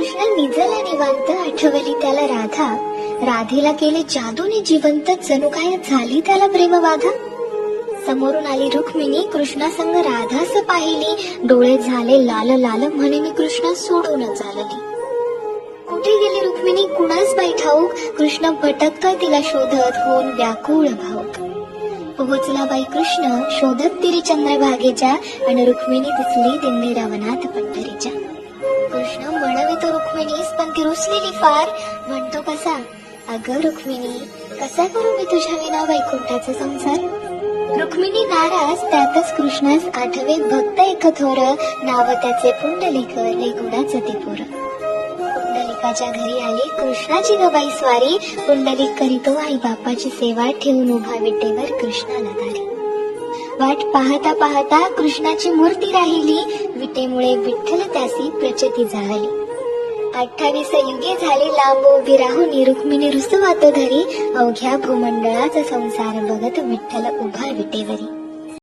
कृष्ण निजला निवांत, आठवली त्याला राधा. राधेला केले जादूने जिवंत, जणू काय झाली त्याला प्रेमबाधा. समोरून आली रुक्मिणी, कृष्णासंग राधास पाहिली. डोळे झाले लाल लाल, म्हणे मी कृष्णा सोडून चालली. कुठे गेली रुक्मिणी कुणास बाई ठाऊक, कृष्ण भटकतोय तिला शोधत, होऊन व्याकुळ भाऊक. पोहोचला बाई कृष्ण शोधत तिरी चंद्रभागेच्या, आणि रुक्मिणी दिसली दिंडी वनात पंढरीच्या. कृष्ण म्हणवितो रुक्मिणीस, पण ती रुसलेली फार. म्हणतो कसा, अगं रुक्मिणी कसा करू मी तुझ्या विना वैकुंठाचा संसार. रुक्मिणी नाराज, त्यातच कृष्णास आठवे भक्त एक थोर, नाव त्याचे पुंडलिक, लय गुणाचं ते पोर. पुंडलिकाच्या घरी आली कृष्णाची गबाई स्वारी, पुंडलिक करीतो आई बापाची सेवा, ठेवून उभा विटेवर कृष्णाला दारी. वाट पाहता पाहता कृष्णाची मूर्ती राहिली, विटेमुळे विठ्ठल त्यासी प्रचिती जाळली. 28 युगे झाली लांब उभी राहुनी, रुक्मिणी रुसवातो घरी, अवघ्या भूमंडळाचा संसार बघत विठ्ठल उभा विटेवरी.